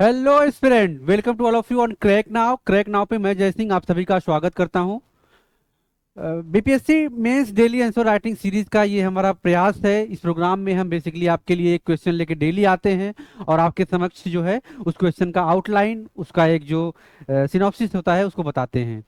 Hello student, welcome to all of you on Crack Now पे मैं जय सिंह आप सभी का स्वागत करता हूं। BPSC mains daily answer writing series का ये हमारा प्रयास है। इस प्रोग्राम में हम बेसिकली आपके लिए एक क्वेश्चन लेके डेली आते हैं और आपके समक्ष जो है उस क्वेश्चन का आउटलाइन, उसका एक जो सिनॉप्सिस होता है उसको बताते हैं।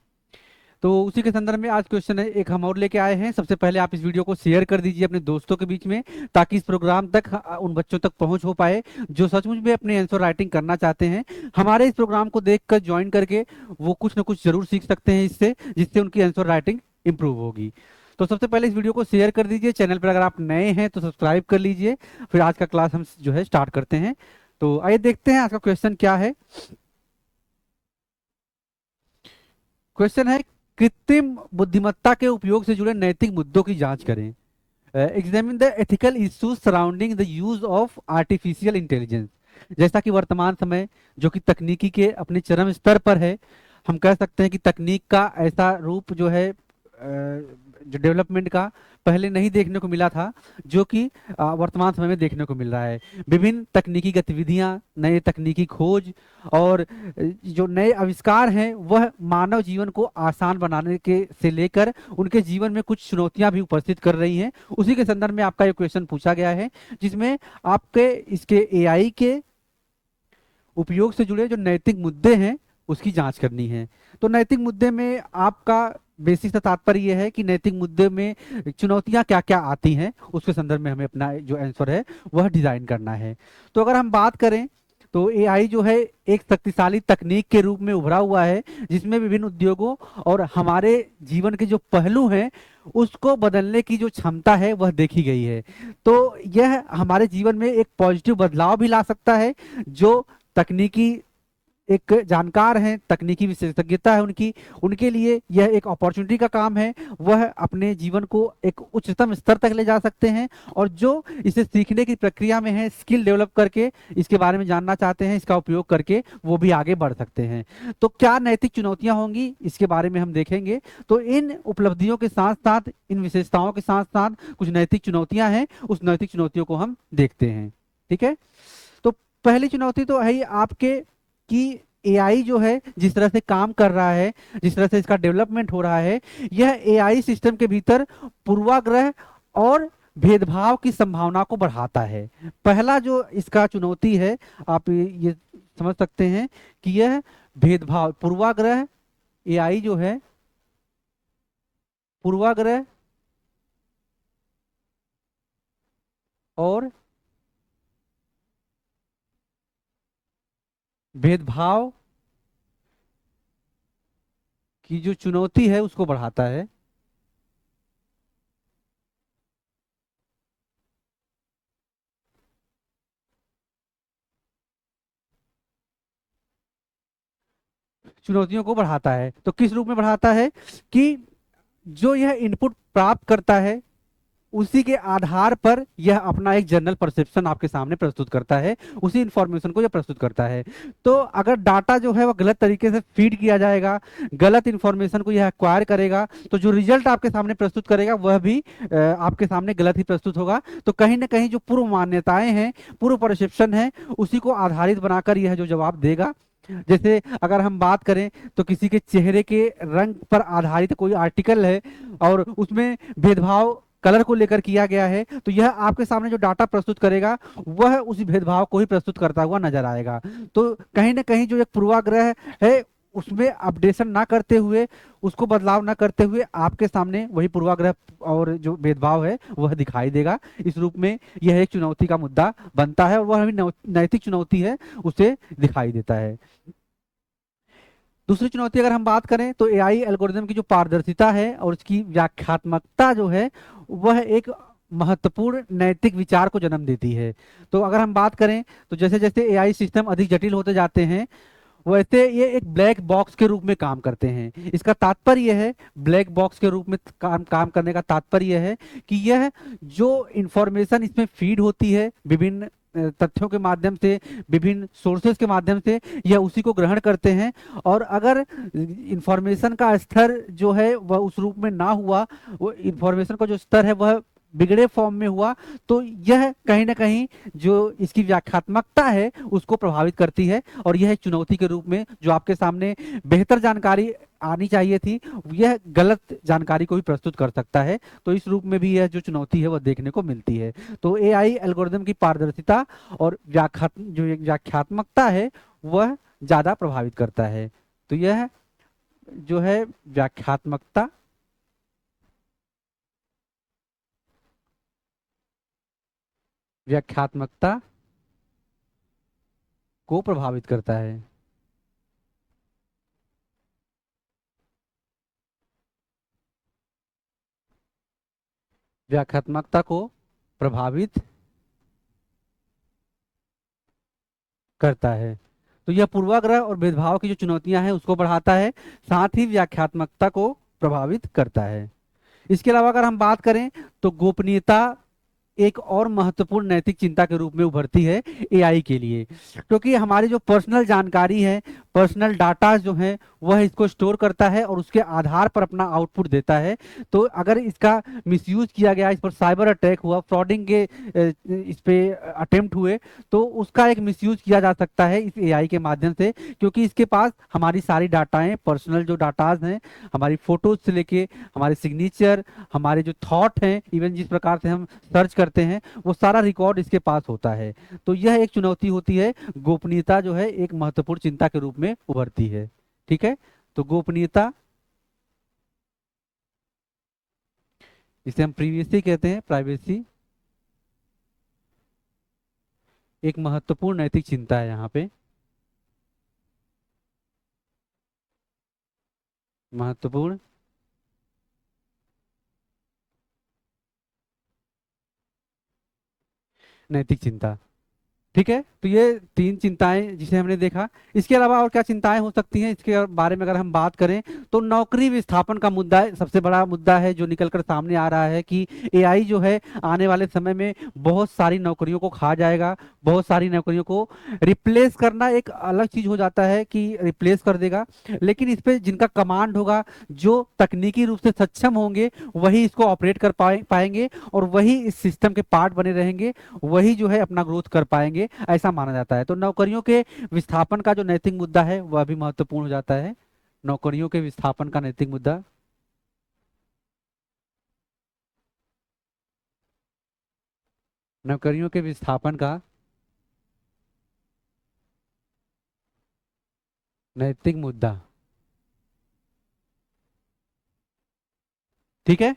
तो उसी के संदर्भ में आज क्वेश्चन है एक हम और लेके आए हैं। सबसे पहले आप इस वीडियो को शेयर कर दीजिए अपने दोस्तों के बीच में, ताकि इस प्रोग्राम तक उन बच्चों तक पहुंच हो पाए जो सचमुच में अपने आंसर राइटिंग करना चाहते हैं। हमारे इस प्रोग्राम को देखकर ज्वाइन करके वो कुछ ना कुछ जरूर सीख सकते हैं इससे, जिससे उनकी आंसर राइटिंग इंप्रूव होगी। तो सबसे पहले इस वीडियो को शेयर कर दीजिए। चैनल पर अगर आप नए हैं तो सब्सक्राइब कर लीजिए। फिर आज का क्लास हम जो है स्टार्ट करते हैं। तो आइए देखते हैं आज का क्वेश्चन क्या है। क्वेश्चन है, कृत्रिम बुद्धिमत्ता के उपयोग से जुड़े नैतिक मुद्दों की जांच करें। Examine the ethical issues surrounding the use of artificial intelligence. जैसा कि वर्तमान समय जो कि तकनीकी के अपने चरम स्तर पर है, हम कह सकते हैं कि तकनीक का ऐसा रूप जो है जो डेवलपमेंट का पहले नहीं देखने को मिला था, जो कि वर्तमान समय में देखने को मिल रहा है। विभिन्न तकनीकी गतिविधियां, नए तकनीकी खोज और जो नए आविष्कार हैं वह मानव जीवन को आसान बनाने के से लेकर उनके जीवन में कुछ चुनौतियां भी उपस्थित कर रही हैं। उसी के संदर्भ में आपका ये क्वेश्चन पूछा गया है, जिसमें आपके इसके एआई के उपयोग से जुड़े जो नैतिक मुद्दे हैं उसकी जांच करनी है। तो नैतिक मुद्दे में आपका बेसिक सा तात्पर्य यह है कि नैतिक मुद्दे में चुनौतियां क्या क्या आती हैं, उसके संदर्भ में हमें अपना जो आंसर है वह डिजाइन करना है। तो अगर हम बात करें तो एआई जो है एक शक्तिशाली तकनीक के रूप में उभरा हुआ है, जिसमें विभिन्न उद्योगों और हमारे जीवन के जो पहलू हैं उसको बदलने की जो क्षमता है वह देखी गई है। तो यह हमारे जीवन में एक पॉजिटिव बदलाव भी ला सकता है। जो तकनीकी एक जानकार हैं, तकनीकी विशेषज्ञता है उनकी, उनके लिए यह एक अपॉर्चुनिटी का काम है। वह अपने जीवन को एक उच्चतम स्तर तक ले जा सकते हैं, और जो इसे सीखने की प्रक्रिया में है, स्किल डेवलप करके इसके बारे में जानना चाहते हैं, इसका उपयोग करके वो भी आगे बढ़ सकते हैं। तो क्या नैतिक चुनौतियां होंगी इसके बारे में हम देखेंगे। तो इन उपलब्धियों के साथ साथ, इन विशेषताओं के साथ साथ कुछ नैतिक चुनौतियां हैं, उस नैतिक चुनौतियों को हम देखते हैं। ठीक है। तो पहली चुनौती तो है ही आपके कि एआई जो है जिस तरह से काम कर रहा है, जिस तरह से इसका डेवलपमेंट हो रहा है, यह एआई सिस्टम के भीतर पूर्वाग्रह और भेदभाव की संभावना को बढ़ाता है। पहला जो इसका चुनौती है, आप ये समझ सकते हैं कि यह भेदभाव, पूर्वाग्रह, एआई जो है पूर्वाग्रह और भेदभाव की जो चुनौती है उसको बढ़ाता है। चुनौतियों को बढ़ाता है तो किस रूप में बढ़ाता है कि जो यह इनपुट प्राप्त करता है उसी के आधार पर यह अपना एक जनरल परसेप्शन आपके सामने प्रस्तुत करता है, उसी इंफॉर्मेशन को यह प्रस्तुत करता है। तो अगर डाटा जो है वह गलत तरीके से फीड किया जाएगा, गलत इंफॉर्मेशन को यह एक्वायर करेगा, तो जो रिजल्ट आपके सामने प्रस्तुत करेगा वह भी आपके सामने गलत ही प्रस्तुत होगा। तो कहीं ना कहीं जो पूर्व मान्यताएं हैं, पूर्व परसेप्शन है, उसी को आधारित बनाकर यह जो जवाब देगा। जैसे अगर हम बात करें तो किसी के चेहरे के रंग पर आधारित कोई आर्टिकल है और उसमें भेदभाव कलर को लेकर किया गया है, तो यह आपके सामने जो डाटा प्रस्तुत करेगा वह उसी भेदभाव को ही प्रस्तुत करता हुआ नजर आएगा। तो कहीं ना कहीं जो एक पूर्वाग्रह है उसमें अपडेशन ना करते हुए, उसको बदलाव ना करते हुए आपके सामने वही पूर्वाग्रह और जो भेदभाव है वह दिखाई देगा। इस रूप में यह एक चुनौती का मुद्दा बनता है और वह भी नैतिक चुनौती है, उसे दिखाई देता है। दूसरी चुनौती अगर हम बात करें तो एआई एल्गोरिदम की जो पारदर्शिता है और उसकी व्याख्यात्मकता जो है वह एक महत्वपूर्ण नैतिक विचार को जन्म देती है। तो अगर हम बात करें तो जैसे जैसे एआई सिस्टम अधिक जटिल होते जाते हैं वैसे ये एक ब्लैक बॉक्स के रूप में काम करते हैं। इसका तात्पर्य यह है, ब्लैक बॉक्स के रूप में काम करने का तात्पर्य यह है कि यह जो इंफॉर्मेशन इसमें फीड होती है विभिन्न तथ्यों के माध्यम से, विभिन्न सोर्सेज के माध्यम से, यह उसी को ग्रहण करते हैं। और अगर इंफॉर्मेशन का स्तर जो है वह उस रूप में ना हुआ, वो इंफॉर्मेशन का जो स्तर है वह बिगड़े फॉर्म में हुआ तो यह कहीं ना कहीं जो इसकी व्याख्यात्मकता है उसको प्रभावित करती है, और यह एक चुनौती के रूप में जो आपके सामने बेहतर जानकारी आनी चाहिए थी, यह गलत जानकारी को भी प्रस्तुत कर सकता है। तो इस रूप में भी यह जो चुनौती है वह देखने को मिलती है। तो एआई एल्गोरिदम की पारदर्शिता और व्याख्यात्मकता है वह ज्यादा प्रभावित करता है। तो यह जो है व्याख्यात्मकता व्याख्यात्मकता को प्रभावित करता है। व्याख्यात्मकता को प्रभावित करता है। तो यह पूर्वाग्रह और भेदभाव की जो चुनौतियां हैं उसको बढ़ाता है, साथ ही व्याख्यात्मकता को प्रभावित करता है। इसके अलावा अगर हम बात करें तो गोपनीयता एक और महत्वपूर्ण नैतिक चिंता के रूप में उभरती है एआई के लिए, क्योंकि हमारी जो पर्सनल जानकारी है, पर्सनल डाटा जो है वह इसको स्टोर करता है और उसके आधार पर अपना आउटपुट देता है। तो अगर इसका मिसयूज किया गया, इस पर साइबर अटैक हुआ, फ्रॉडिंग के इस पे अटेम्प्ट हुए, तो उसका एक मिसयूज किया जा सकता है इस एआई के माध्यम से, क्योंकि इसके पास हमारी सारी डाटाएं, पर्सनल जो डाटाज हैं, हमारी फोटोज से लेके हमारे सिग्नेचर, हमारे जो थॉट हैं, इवन जिस प्रकार से हम सर्च करते हैं, वो सारा रिकॉर्ड इसके पास होता है। तो यह एक चुनौती होती है, गोपनीयता जो है एक महत्वपूर्ण चिंता के रूप में उभरती है। ठीक है, तो गोपनीयता, इसे हम प्रीवियसी कहते हैं, प्राइवेसी, एक महत्वपूर्ण नैतिक चिंता है यहाँ पे, महत्वपूर्ण नैतिक चिंता। ठीक है, तो ये तीन चिंताएं जिसे हमने देखा। इसके अलावा और क्या चिंताएं हो सकती हैं, इसके बारे में अगर हम बात करें तो नौकरी विस्थापन का मुद्दा सबसे बड़ा मुद्दा है जो निकलकर सामने आ रहा है कि एआई जो है आने वाले समय में बहुत सारी नौकरियों को खा जाएगा, बहुत सारी नौकरियों को रिप्लेस करना एक अलग चीज हो जाता है कि रिप्लेस कर देगा, लेकिन इस पे जिनका कमांड होगा, जो तकनीकी रूप से सक्षम होंगे, वही इसको ऑपरेट कर पाएंगे और वही इस सिस्टम के पार्ट बने रहेंगे, वही जो है अपना ग्रोथ कर पाएंगे, ऐसा माना जाता है। तो नौकरियों के विस्थापन का जो नैतिक मुद्दा है वह भी महत्वपूर्ण हो जाता है। नौकरियों के विस्थापन का नैतिक मुद्दा, नौकरियों के विस्थापन का नैतिक मुद्दा। ठीक है,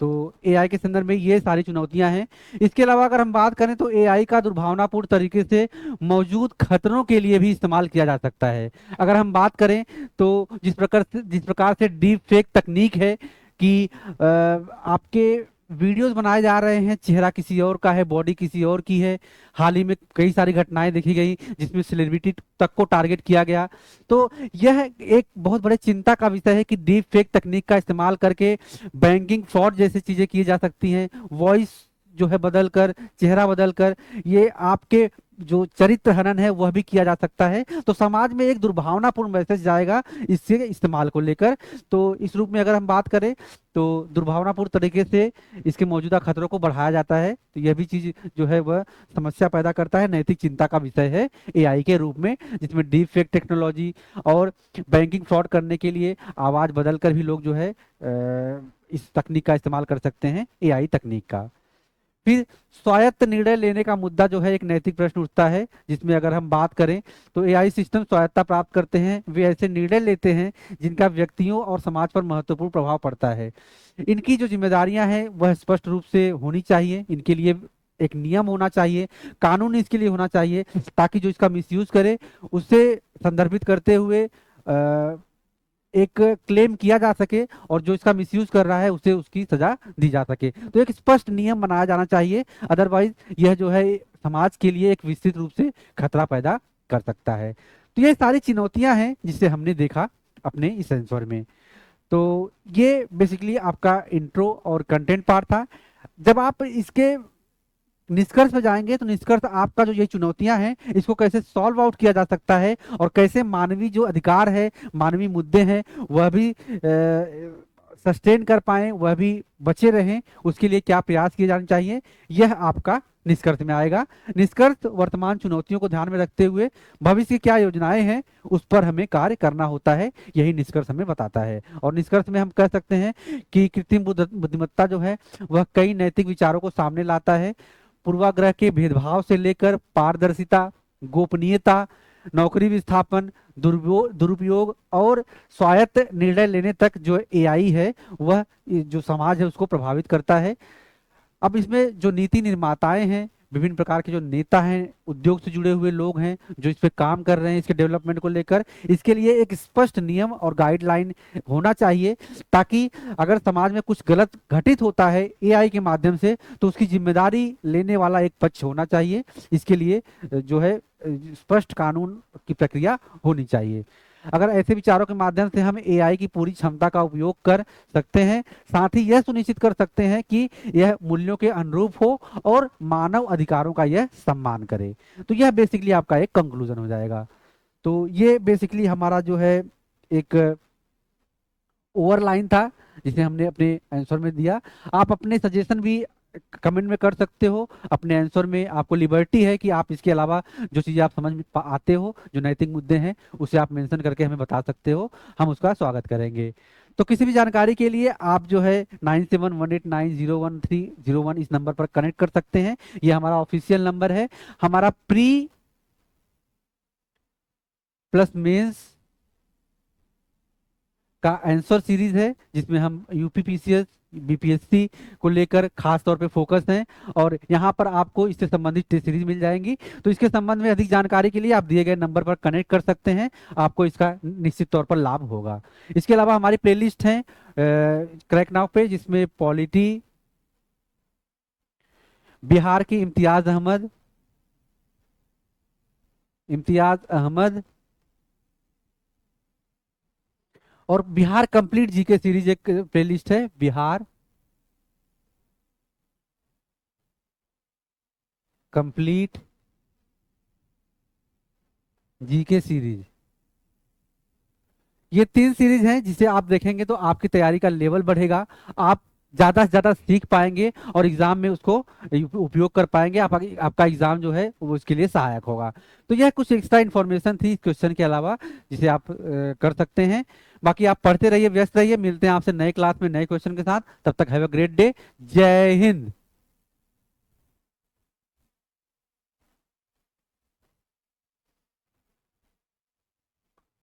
तो एआई के संदर्भ में ये सारी चुनौतियां हैं। इसके अलावा अगर हम बात करें तो एआई का दुर्भावनापूर्ण तरीके से मौजूद खतरों के लिए भी इस्तेमाल किया जा सकता है। अगर हम बात करें तो जिस प्रकार से डीप फेक तकनीक है कि आपके वीडियोस बनाए जा रहे हैं, चेहरा किसी और का है, बॉडी किसी और की है। हाल ही में कई सारी घटनाएं देखी गई जिसमें सेलिब्रिटी तक को टारगेट किया गया। तो यह एक बहुत बड़े चिंता का विषय है कि डीप फेक तकनीक का इस्तेमाल करके बैंकिंग फ्रॉड जैसी चीजें की जा सकती हैं। वॉइस जो है बदलकर, चेहरा बदलकर ये आपके जो चरित्र हनन है वह भी किया जा सकता है। तो समाज में एक दुर्भावनापूर्ण मैसेज जाएगा इससे इस्तेमाल को लेकर। तो इस रूप में अगर हम बात करें तो दुर्भावनापूर्ण तरीके से इसके मौजूदा खतरों को बढ़ाया जाता है। तो यह भी चीज जो है वह समस्या पैदा करता है, नैतिक चिंता का विषय है एआई के रूप में, जिसमें डीप फेक टेक्नोलॉजी और बैंकिंग फ्रॉड करने के लिए आवाज बदलकर भी लोग जो है इस तकनीक का इस्तेमाल कर सकते हैं, एआई तकनीक का। फिर स्वायत्त निर्णय लेने का मुद्दा जो है एक नैतिक प्रश्न उठता है, जिसमें अगर हम बात करें तो एआई सिस्टम स्वायत्तता प्राप्त करते हैं, वे ऐसे निर्णय लेते हैं जिनका व्यक्तियों और समाज पर महत्वपूर्ण प्रभाव पड़ता है। इनकी जो जिम्मेदारियां हैं वह स्पष्ट रूप से होनी चाहिए, इनके लिए एक नियम होना चाहिए, कानून इसके लिए होना चाहिए, ताकि जो इसका मिसयूज करे उससे संदर्भित करते हुए एक क्लेम किया जा सके और जो इसका मिसयूज कर रहा है उसे उसकी सजा दी जा सके। तो एक स्पष्ट नियम बनाया जाना चाहिए, अदरवाइज यह जो है समाज के लिए एक विस्तृत रूप से खतरा पैदा कर सकता है। तो ये सारी चुनौतियां हैं जिसे हमने देखा अपने इस सेंसर में। तो ये बेसिकली आपका इंट्रो और कंटेंट पार्ट था। जब आप इसके निष्कर्ष पे जाएंगे तो निष्कर्ष आपका जो ये चुनौतियां हैं इसको कैसे सॉल्व आउट किया जा सकता है और कैसे मानवीय जो अधिकार है, मानवीय मुद्दे हैं, वह भी सस्टेन कर पाए, वह भी बचे रहें, उसके लिए क्या प्रयास किए जाने चाहिए, यह आपका निष्कर्ष में आएगा। निष्कर्ष वर्तमान चुनौतियों को ध्यान में रखते हुए भविष्य की क्या योजनाएं हैं उस पर हमें कार्य करना होता है, यही निष्कर्ष हमें बताता है। और निष्कर्ष में हम कह सकते हैं कि कृत्रिम बुद्धिमत्ता जो है वह कई नैतिक विचारों को सामने लाता है। पूर्वाग्रह के भेदभाव से लेकर पारदर्शिता, गोपनीयता, नौकरी विस्थापन, दुरुपयोग और स्वायत्त निर्णय लेने तक जो एआई है वह जो समाज है उसको प्रभावित करता है। अब इसमें जो नीति निर्माताएं हैं, विभिन्न प्रकार के जो नेता हैं, उद्योग से जुड़े हुए लोग हैं जो इस पे काम कर रहे हैं, इसके डेवलपमेंट को लेकर, इसके लिए एक स्पष्ट नियम और गाइडलाइन होना चाहिए, ताकि अगर समाज में कुछ गलत घटित होता है एआई के माध्यम से तो उसकी जिम्मेदारी लेने वाला एक पक्ष होना चाहिए। इसके लिए जो है स्पष्ट कानून की प्रक्रिया होनी चाहिए। अगर ऐसे विचारों के माध्यम से हम एआई की पूरी क्षमता का उपयोग कर सकते हैं, साथ ही यह सुनिश्चित कर सकते हैं कि यह मूल्यों के अनुरूप हो और मानव अधिकारों का यह सम्मान करे, तो यह बेसिकली आपका एक कंक्लूजन हो जाएगा। तो ये बेसिकली हमारा जो है एक ओवरलाइन था जिसे हमने अपने आंसर में दिया। आप अपने सजेशन भी कमेंट में कर सकते हो, अपने आंसर में आपको लिबर्टी है कि आप इसके अलावा जो चीज़ें आप समझ में आते हो, जो नैतिक मुद्दे हैं, उसे आप मेंशन करके हमें बता सकते हो, हम उसका स्वागत करेंगे। तो किसी भी जानकारी के लिए आप जो है 9718901301 इस नंबर पर कनेक्ट कर सकते हैं, ये हमारा ऑफिशियल नंबर है। हमारा प्री प्लस मेंस का आंसर सीरीज है जिसमें हम यूपीपीसीएस बीपीएससी को लेकर खास तौर पे फोकस हैं, और यहाँ पर आपको इससे संबंधित टेस्ट सीरीज मिल जाएंगी। तो इसके संबंध में अधिक जानकारी के लिए आप दिए गए नंबर पर कनेक्ट कर सकते हैं, आपको इसका निश्चित तौर पर लाभ होगा। इसके अलावा हमारी प्लेलिस्ट है क्रैक नाउ पे, जिसमें पॉलिटी, बिहार की इम्तियाज अहमद और बिहार कंप्लीट जीके सीरीज एक प्लेलिस्ट है, बिहार कंप्लीट जीके सीरीज, ये 3 सीरीज हैं जिसे आप देखेंगे तो आपकी तैयारी का लेवल बढ़ेगा, आप ज्यादा से ज्यादा सीख पाएंगे और एग्जाम में उसको उपयोग कर पाएंगे, आपका एग्जाम जो है वो उसके लिए सहायक होगा। तो यह कुछ एक्स्ट्रा इन्फॉर्मेशन थी इस क्वेश्चन के अलावा जिसे आप कर सकते हैं। बाकी आप पढ़ते रहिए, व्यस्त रहिए, मिलते हैं आपसे नए क्लास में नए क्वेश्चन के साथ, तब तक हैव अ ग्रेट डे, जय हिंद।